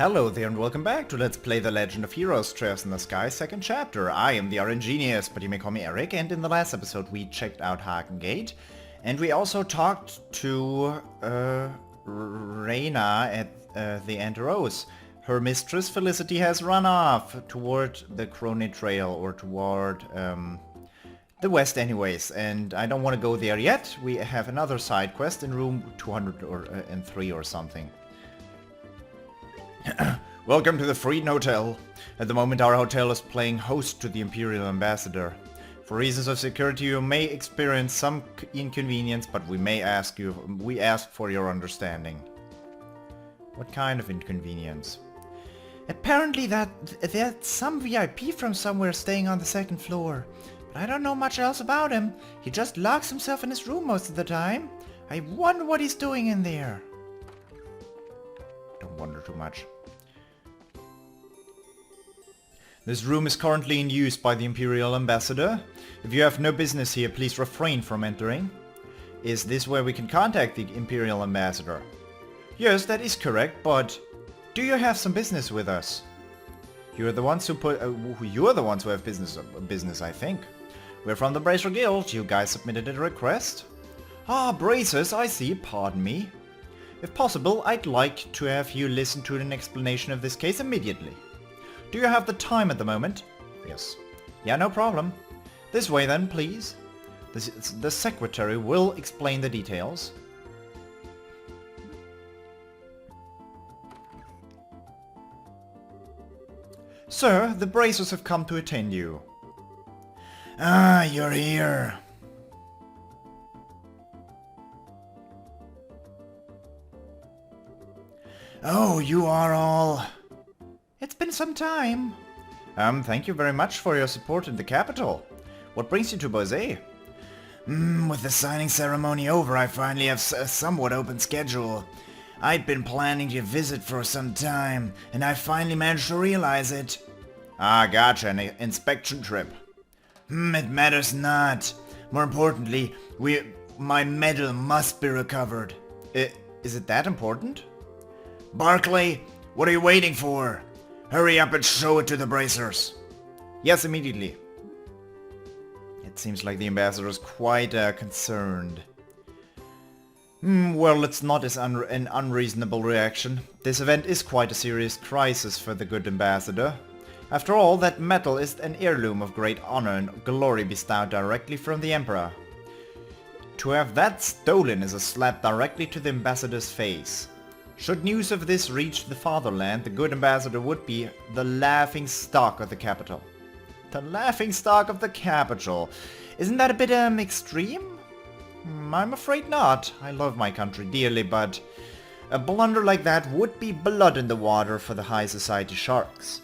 Hello there and welcome back to Let's Play The Legend of Heroes Trails in the Sky, second chapter. I am the RNGenius, but you may call me Eric, and in the last episode we checked out Hagen Gate, and we also talked to Reyna at the Anteros. Her mistress Felicity has run off toward the Crony Trail, or toward the west anyways, and I don't want to go there yet. We have another side quest in room 203 or something. Welcome to the Frieden Hotel. At the moment our hotel is playing host to the Imperial Ambassador. For reasons of security you may experience some inconvenience, but we ask for your understanding. What kind of inconvenience? Apparently there's some VIP from somewhere staying on the second floor. But I don't know much else about him. He just locks himself in his room most of the time. I wonder what he's doing in there. Don't wonder too much. This room is currently in use by the Imperial Ambassador. If you have no business here, please refrain from entering. Is this where we can contact the Imperial Ambassador? Yes, that is correct, but do you have some business with us? You're the ones who have business, I think. We're from the Bracer Guild. You guys submitted a request. Ah, Bracers, I see. Pardon me. If possible, I'd like to have you listen to an explanation of this case immediately. Do you have the time at the moment? Yes. Yeah, no problem. This way then, please. The secretary will explain the details. Sir, the Bracers have come to attend you. Ah, you're here. Oh, you are all... It's been some time. Thank you very much for your support in the capital. What brings you to Bose? With the signing ceremony over, I finally have a somewhat open schedule. I'd been planning to visit for some time, and I finally managed to realize it. Ah, gotcha, an inspection trip. It matters not. More importantly, my medal must be recovered. Is it that important? Barclay, what are you waiting for? Hurry up and show it to the Bracers. Yes, immediately. It seems like the ambassador is quite concerned. Well, it's not an unreasonable reaction. This event is quite a serious crisis for the good ambassador. After all, that medal is an heirloom of great honor and glory bestowed directly from the Emperor. To have that stolen is a slap directly to the ambassador's face. Should news of this reach the fatherland, the good ambassador would be the laughing stock of the capital. The laughing stock of the capital. Isn't that a bit extreme? I'm afraid not. I love my country dearly, but a blunder like that would be blood in the water for the high society sharks.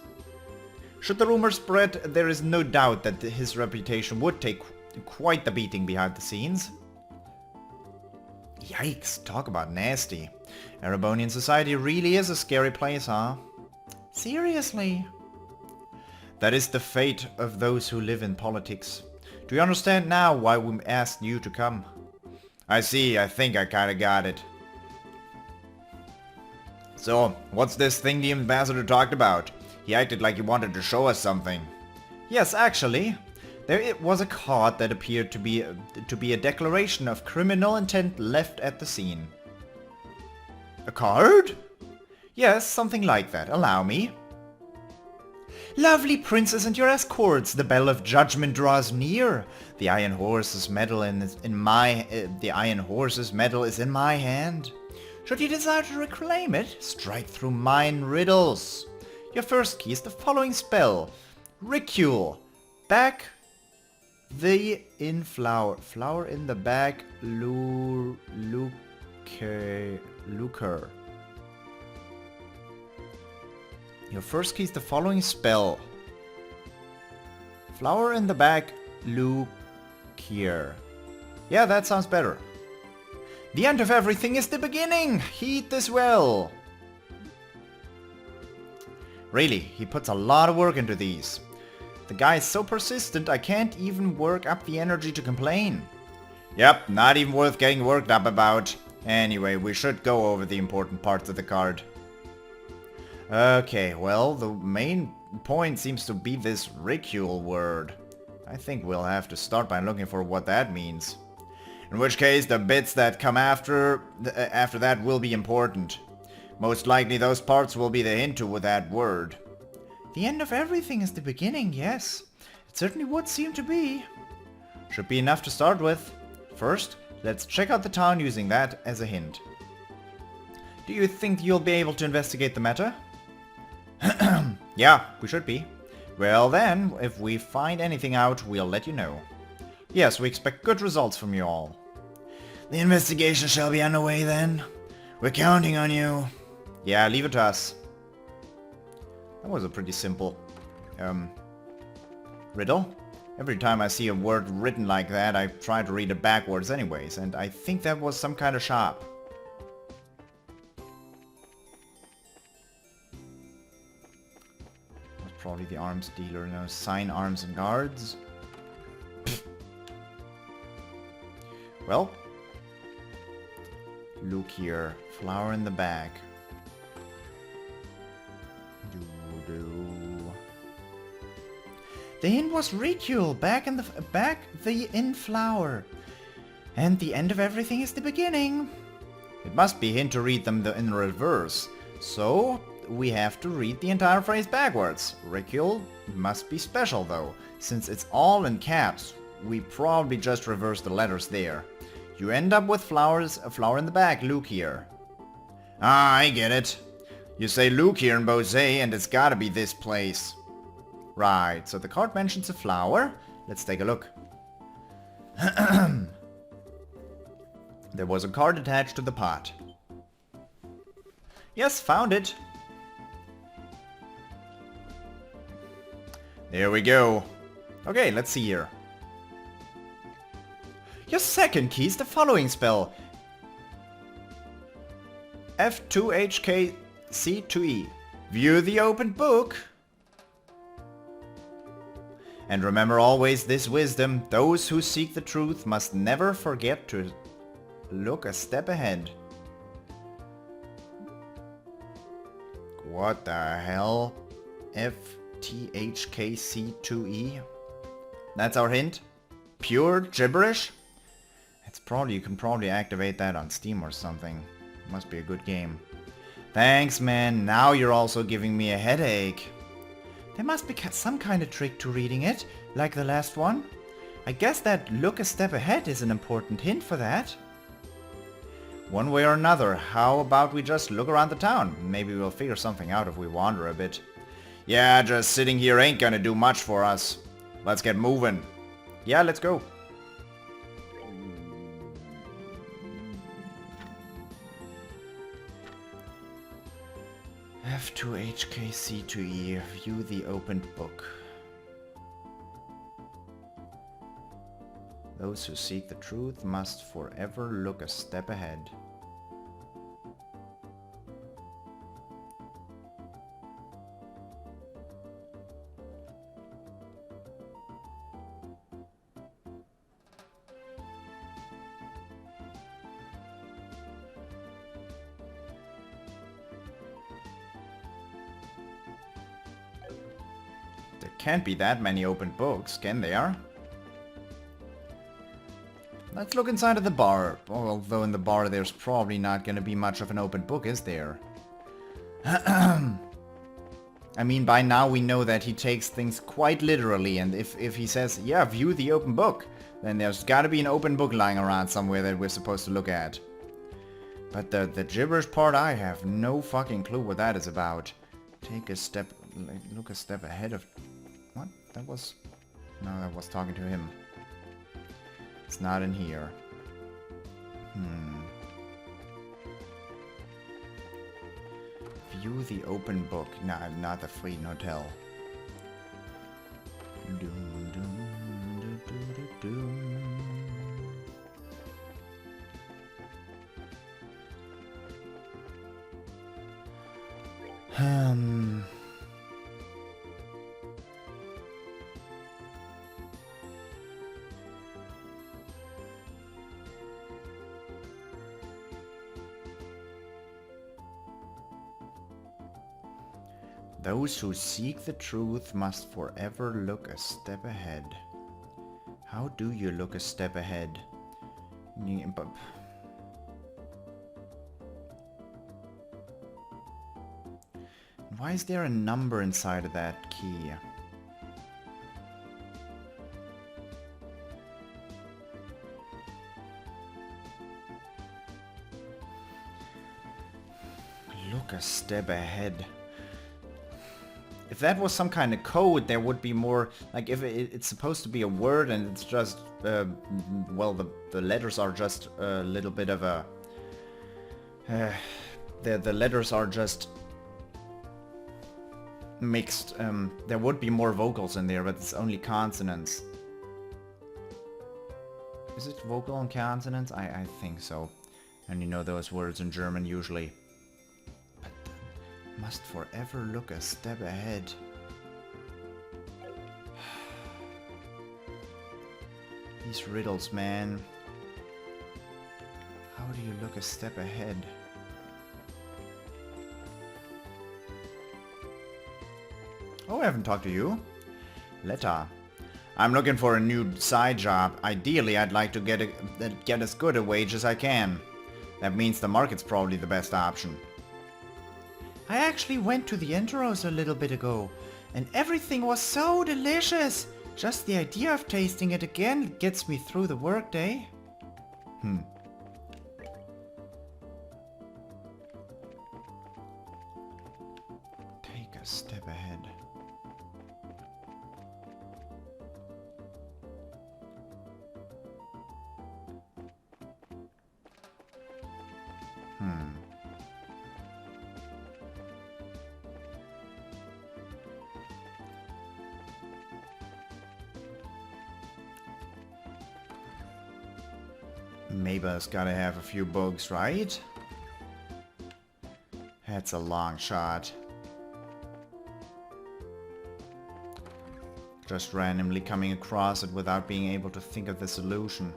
Should the rumor spread, there is no doubt that his reputation would take quite the beating behind the scenes. Yikes, talk about nasty. Erebonian society really is a scary place, huh? Seriously? That is the fate of those who live in politics. Do you understand now why we asked you to come? I see, I think I kinda got it. So, what's this thing the ambassador talked about? He acted like he wanted to show us something. Yes, actually. There was a card that appeared to be a declaration of criminal intent left at the scene. A card? Yes, something like that. Allow me. Lovely princess and your escorts, the bell of judgment draws near. The Iron Horse's medal is in my hand. Should you desire to reclaim it, strike through mine riddles. Your first key is the following spell. Ricule. Back the in flower. Flower in the back. Lucre. Your first key is the following spell. Flower in the back. Lucre. Yeah, that sounds better. The end of everything is the beginning. Heed this well. Really, he puts a lot of work into these. The guy is so persistent I can't even work up the energy to complain. Yep, not even worth getting worked up about. Anyway, we should go over the important parts of the card. Okay, well, the main point seems to be this ridicule word. I think we'll have to start by looking for what that means. In which case, the bits that come after that will be important. Most likely those parts will be the hint to that word. The end of everything is the beginning, yes. It certainly would seem to be. Should be enough to start with. First, let's check out the town using that as a hint. Do you think you'll be able to investigate the matter? Yeah, we should be. Well then, if we find anything out, we'll let you know. Yes, we expect good results from you all. The investigation shall be underway then. We're counting on you. Yeah, leave it to us. That was a pretty simple riddle. Every time I see a word written like that, I try to read it backwards anyways, and I think that was some kind of shop. Probably the arms dealer. No, sign arms and guards. Well, look here, flower in the bag. The hint was ridicule, back the in flower, and the end of everything is the beginning. It must be hint to read them in reverse, so we have to read the entire phrase backwards. Ridicule must be special though, since it's all in caps. We probably just reverse the letters there. You end up with flowers, a flower in the back, Luke here. Ah, I get it. You say Luke here in Bose, and it's gotta be this place. Right, so the card mentions a flower. Let's take a look. There was a card attached to the pot. Yes, found it. There we go. Okay, let's see here. Your second key is the following spell. F2HKC2E. View the open book. And remember always this wisdom. Those who seek the truth must never forget to look a step ahead. What the hell? FTHKC2E? That's our hint? Pure gibberish? It's probably, you can probably activate that on Steam or something. Must be a good game. Thanks, man. Now you're also giving me a headache. There must be some kind of trick to reading it, like the last one. I guess that look a step ahead is an important hint for that. One way or another, how about we just look around the town? Maybe we'll figure something out if we wander a bit. Yeah, just sitting here ain't gonna do much for us. Let's get moving. Yeah, let's go. F2HKC2E, view the opened book. Those who seek the truth must forever look a step ahead. There can't be that many open books, can there? Let's look inside of the bar. Although in the bar there's probably not gonna be much of an open book, is there? I mean, by now we know that he takes things quite literally, and if he says, yeah, view the open book, then there's gotta be an open book lying around somewhere that we're supposed to look at. But the gibberish part, I have no fucking clue what that is about. Take a step, look a step ahead of... What? That was... No, that was talking to him. It's not in here. View the open book. Nah, not the Frieden Hotel. Those who seek the truth must forever look a step ahead. How do you look a step ahead? Why is there a number inside of that key? Look a step ahead. If that was some kind of code, there would be more, like if it's supposed to be a word and it's just, well, the letters are just a little bit of a, the letters are just mixed. There would be more vocals in there, but it's only consonants. Is it vocal and consonants? I think so. And you know those words in German usually. Must forever look a step ahead. These riddles, man. How do you look a step ahead? Oh, I haven't talked to you. Letter. I'm looking for a new side job. Ideally, I'd like to get as good a wage as I can. That means the market's probably the best option. I actually went to the Enteros a little bit ago, and everything was so delicious. Just the idea of tasting it again gets me through the workday. Take a step ahead. Mabel's gotta have a few bugs, right? That's a long shot. Just randomly coming across it without being able to think of the solution.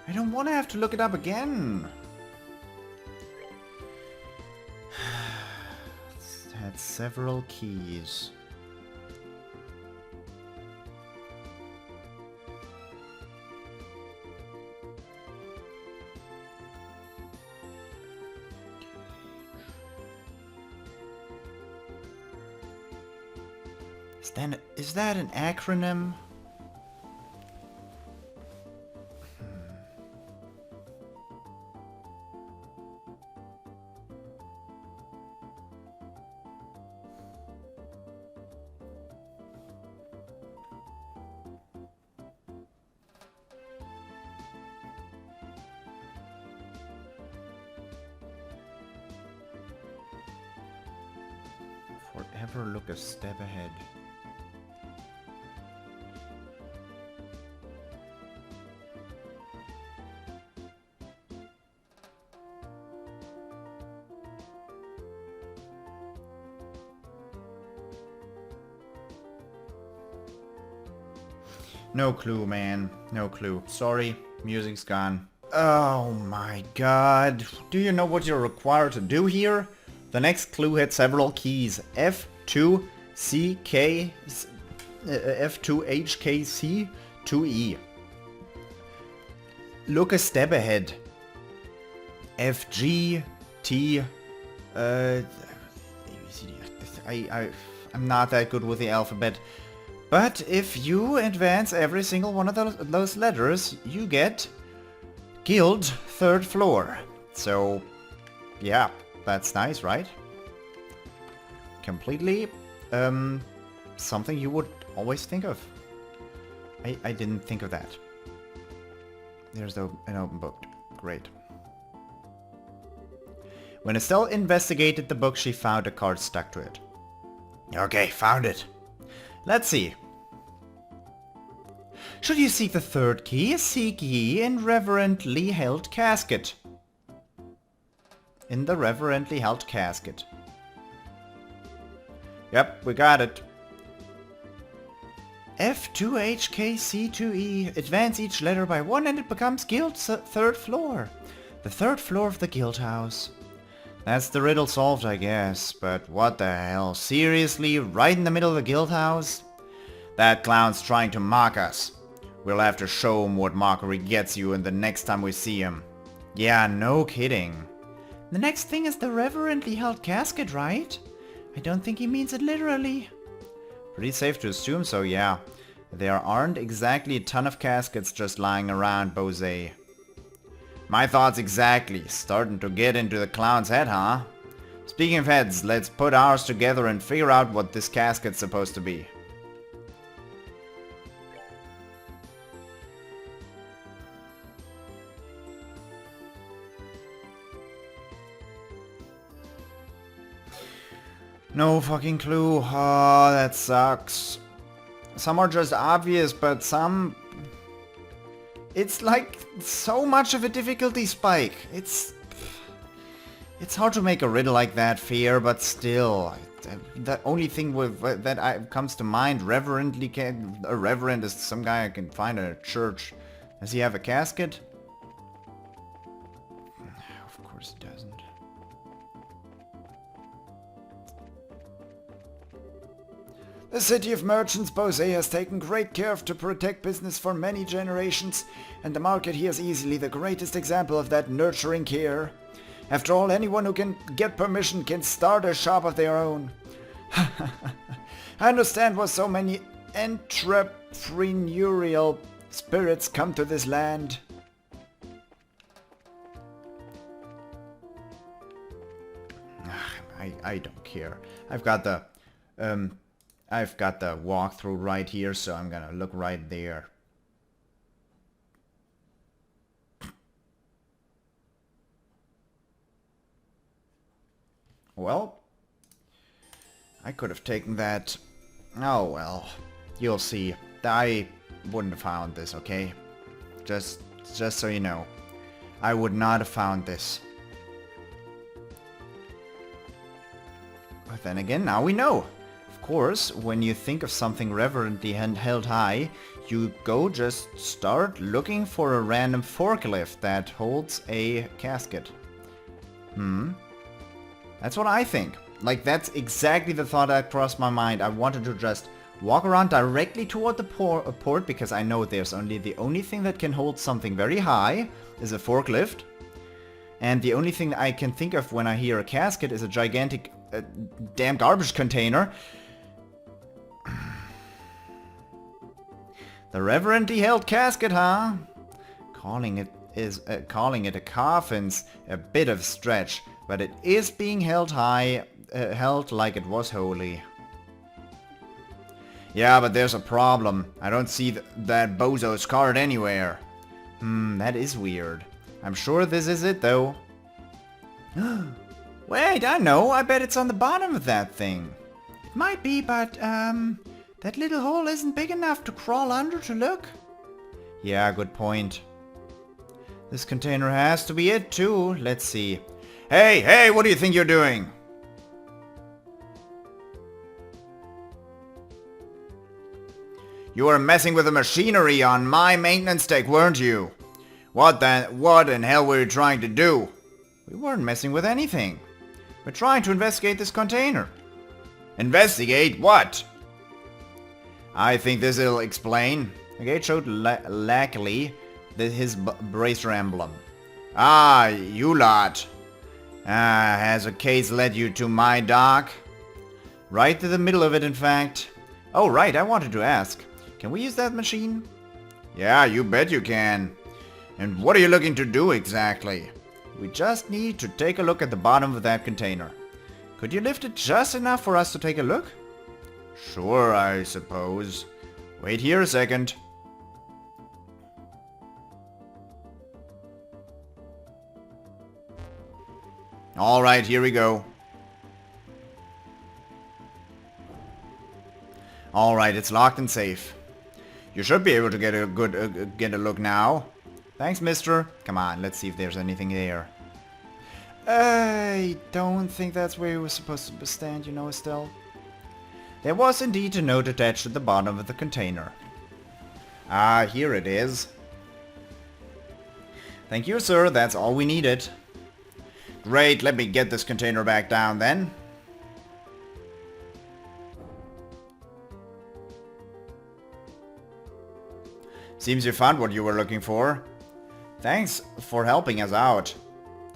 I don't want to have to look it up again. It's had several keys. Is that an acronym? Forever look a step ahead. No clue, man. No clue. Sorry, music's gone. Oh my god. Do you know what you're required to do here? The next clue had several keys. F2CK, F2HKC, 2E. Look a step ahead. FGT, I'm not that good with the alphabet. But if you advance every single one of those letters, you get Guild 3rd floor. So, yeah, that's nice, right? Completely, something you would always think of. I didn't think of that. There's an open book. Great. When Estelle investigated the book, she found a card stuck to it. Okay, found it. Let's see. Should you seek the third key, seek ye in reverently held casket. In the reverently held casket. Yep, we got it. F2HKC2E. Advance each letter by one and it becomes guild's third floor. The third floor of the guild house. That's the riddle solved, I guess. But what the hell? Seriously? Right in the middle of the guild house? That clown's trying to mock us. We'll have to show him what mockery gets you and the next time we see him. Yeah, no kidding. The next thing is the reverently held casket, right? I don't think he means it literally. Pretty safe to assume so, yeah. There aren't exactly a ton of caskets just lying around, Bose. My thoughts exactly. Starting to get into the clown's head, huh? Speaking of heads, let's put ours together and figure out what this casket's supposed to be. No fucking clue. Oh, that sucks. Some are just obvious, but some... It's like so much of a difficulty spike. It's hard to make a riddle like that fair, but still. The only thing that comes to mind, a reverend is some guy I can find at a church. Does he have a casket? Of course he doesn't. The city of merchants, Bose, has taken great care to protect business for many generations, and the market here is easily the greatest example of that nurturing care. After all, anyone who can get permission can start a shop of their own. I understand why so many entrepreneurial spirits come to this land. I don't care. I've got the walkthrough right here, so I'm gonna look right there. Well, I could have taken that. Oh well, you'll see. I wouldn't have found this, okay? Just so you know. I would not have found this. But then again, now we know. Of course, when you think of something reverently held high, you go just start looking for a random forklift that holds a casket. That's what I think. Like, that's exactly the thought that crossed my mind. I wanted to just walk around directly toward the port because I know there's the only thing that can hold something very high is a forklift. And the only thing I can think of when I hear a casket is a gigantic damn garbage container. The reverently held casket, huh? Calling it a coffin's a bit of a stretch, but it is being held high, held like it was holy. Yeah, but there's a problem. I don't see that bozo's card anywhere. That is weird. I'm sure this is it, though. Wait, I know. I bet it's on the bottom of that thing. It might be, but, that little hole isn't big enough to crawl under to look. Yeah, good point. This container has to be it, too. Let's see. Hey, what do you think you're doing? You were messing with the machinery on my maintenance deck, weren't you? What in hell were you trying to do? We weren't messing with anything. We're trying to investigate this container. Investigate what? I think this'll explain. The gate showed lackily his bracer emblem. Ah, you lot. Has a case led you to my dock? Right to the middle of it, in fact. Oh, right, I wanted to ask. Can we use that machine? Yeah, you bet you can. And what are you looking to do exactly? We just need to take a look at the bottom of that container. Could you lift it just enough for us to take a look? Sure, I suppose. Wait here a second. Alright, here we go. Alright, it's locked and safe. You should be able to get a good get a look now. Thanks, mister. Come on, let's see if there's anything there. I don't think that's where you were supposed to stand, you know, Estelle. There was indeed a note attached at the bottom of the container. Ah, here it is. Thank you, sir. That's all we needed. Great, let me get this container back down then. Seems you found what you were looking for. Thanks for helping us out.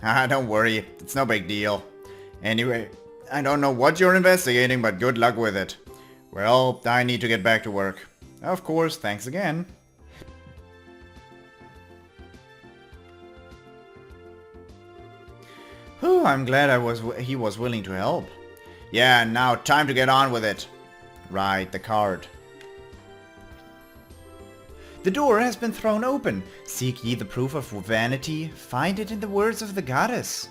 Ah, don't worry, it's no big deal. Anyway, I don't know what you're investigating, but good luck with it. Well, I need to get back to work. Of course, thanks again. Whew, I'm glad he was willing to help. Yeah, now time to get on with it. Right, the card. The door has been thrown open. Seek ye the proof of vanity, find it in the words of the goddess.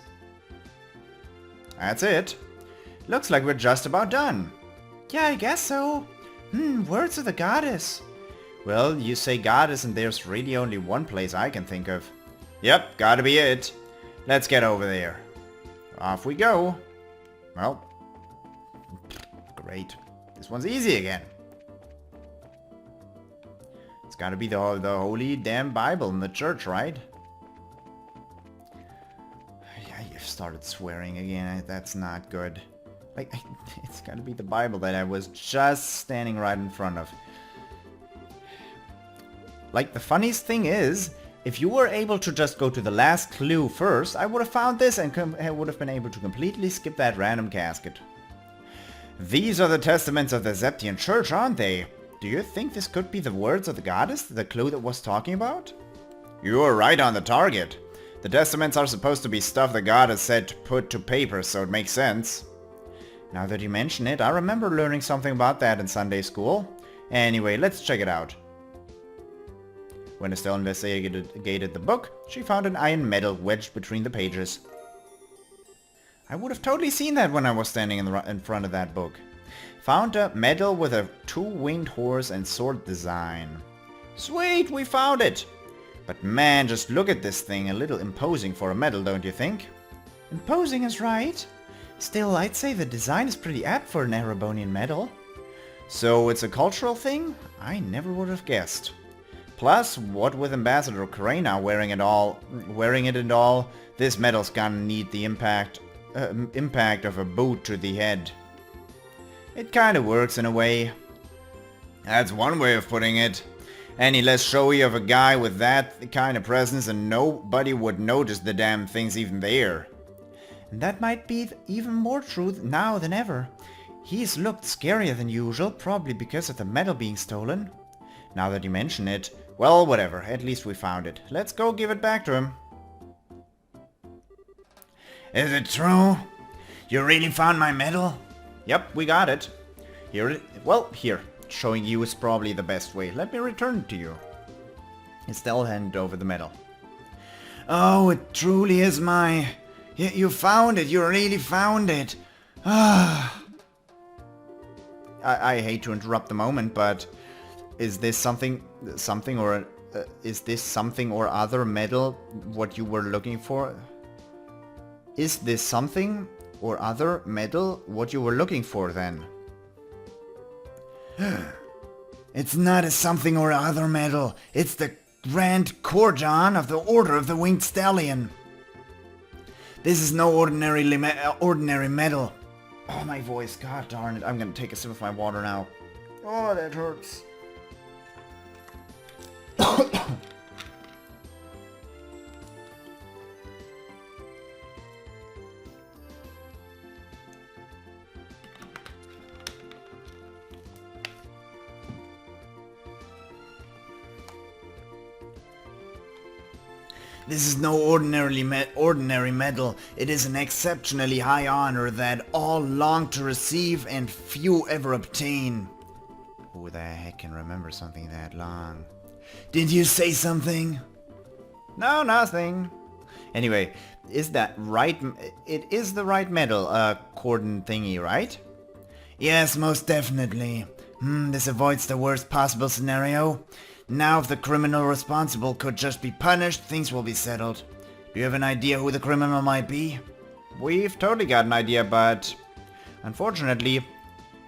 That's it. Looks like we're just about done. Yeah, I guess so. Words of the goddess. Well, you say goddess and there's really only one place I can think of. Yep, gotta be it. Let's get over there. Off we go. Well, great. This one's easy again. It's gotta be the holy damn Bible in the church, right? Yeah, you've started swearing again. That's not good. Like, it's gotta be the Bible that I was just standing right in front of. Like, the funniest thing is, if you were able to just go to the last clue first, I would have found this and would have been able to completely skip that random casket. These are the testaments of the Zeptian Church, aren't they? Do you think this could be the words of the goddess, the clue that was talking about? You are right on the target. The testaments are supposed to be stuff the goddess said to put to paper, so it makes sense. Now that you mention it, I remember learning something about that in Sunday school. Anyway, let's check it out. When Estelle investigated the book, she found an iron medal wedged between the pages. I would have totally seen that when I was standing in front of that book. Found a medal with a two-winged horse and sword design. Sweet, we found it! But man, just look at this thing, a little imposing for a medal, don't you think? Imposing is right. Still, I'd say the design is pretty apt for an Erebonian medal. So it's a cultural thing? I never would have guessed. Plus, what with Ambassador Karena wearing it and all, this medal's gonna need the impact of a boot to the head. It kinda works in a way. That's one way of putting it. Any less showy of a guy with that kind of presence and nobody would notice the damn thing's even there. And that might be even more true now than ever. He's looked scarier than usual, probably because of the medal being stolen. Now that you mention it, well, whatever, at least we found it. Let's go give it back to him. Is it true? You really found my medal? Yep, we got it. Here, showing you is probably the best way. Let me return it to you. Estelle handed over the medal. Oh, it truly is my... You found it, you really found it. Ah. I hate to interrupt the moment, but is this something or other medal what you were looking for? Is this something or other medal what you were looking for then? It's not a something or other medal. It's the Grand Cordon of the Order of the Winged Stallion. This is no ordinary medal. Oh, my voice. God darn it. I'm gonna take a sip of my water now. Oh, that hurts. This is no ordinary medal. It is an exceptionally high honor that all long to receive and few ever obtain. Who the heck can remember something that long? Did you say something? No, nothing. Anyway, is that right? It is the right medal, cordon thingy, right? Yes, most definitely. This avoids the worst possible scenario. Now if the criminal responsible could just be punished, things will be settled. Do you have an idea who the criminal might be? We've totally got an idea, but unfortunately,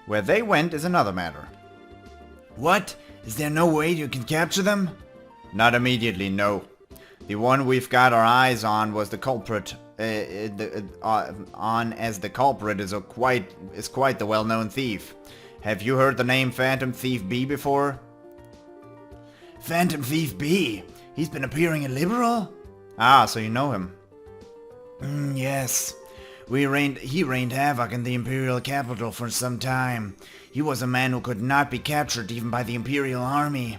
where they went is another matter. What? Is there no way you can capture them? Not immediately, no. The one we've got our eyes on was the culprit. As the culprit is quite the well-known thief. Have you heard the name Phantom Thief B before? Phantom Thief B? He's been appearing in Liberl? Ah, so you know him. Yes. He rained havoc in the Imperial capital for some time. He was a man who could not be captured even by the Imperial army.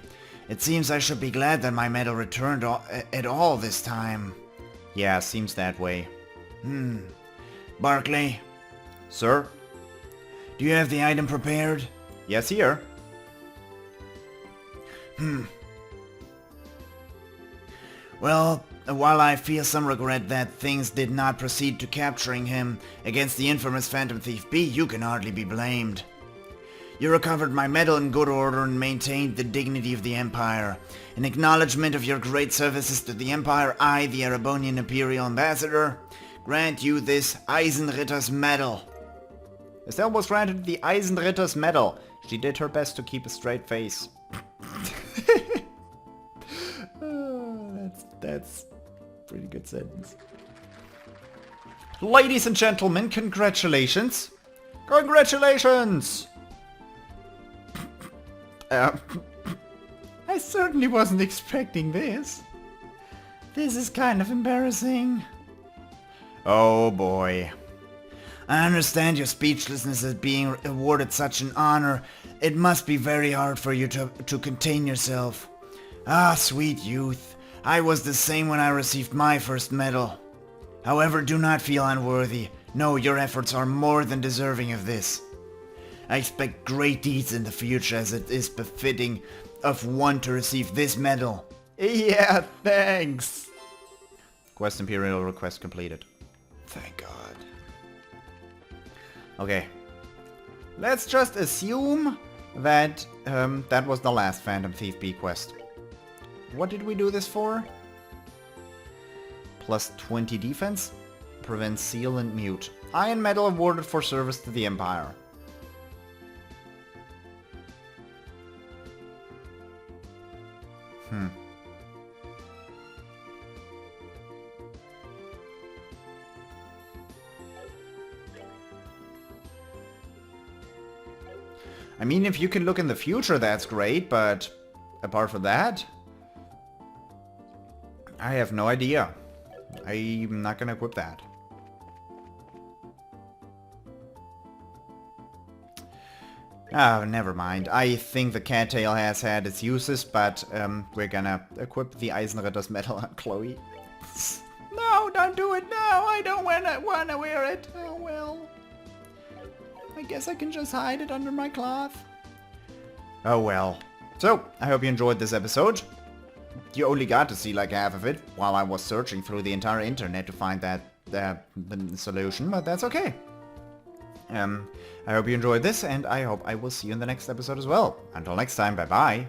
It seems I should be glad that my medal returned at all this time. Yeah, seems that way. Barclay? Sir? Do you have the item prepared? Yes, here. Well, while I feel some regret that things did not proceed to capturing him against the infamous Phantom Thief B, you can hardly be blamed. You recovered my medal in good order and maintained the dignity of the Empire. In acknowledgement of your great services to the Empire, I, the Erebonian Imperial Ambassador, grant you this Eisenritter's Medal. Estelle was granted the Eisenritter's Medal. She did her best to keep a straight face. That's a pretty good sentence. Ladies and gentlemen, congratulations! Congratulations! I certainly wasn't expecting this. This is kind of embarrassing. Oh boy. I understand your speechlessness at being awarded such an honor. It must be very hard for you to contain yourself. Ah, sweet youth. I was the same when I received my first medal. However, do not feel unworthy. No, your efforts are more than deserving of this. I expect great deeds in the future, as it is befitting of one to receive this medal. Yeah, thanks. Quest Imperial request completed. Thank God. Okay. Let's just assume that that was the last Phantom Thief B quest. What did we do this for? Plus 20 defense. Prevent seal and mute. Iron medal awarded for service to the Empire. I mean, if you can look in the future, that's great, but apart from that, I have no idea. I'm not gonna equip that. Oh, never mind. I think the cattail has had its uses, but we're gonna equip the Eisenritter's Medal on TloH. No, don't do it now! I don't wanna wear it! Oh well. I guess I can just hide it under my cloth. Oh well. So, I hope you enjoyed this episode. You only got to see like half of it while I was searching through the entire internet to find the solution, but that's okay. I hope you enjoyed this, and I hope I will see you in the next episode as well. Until next time, bye bye.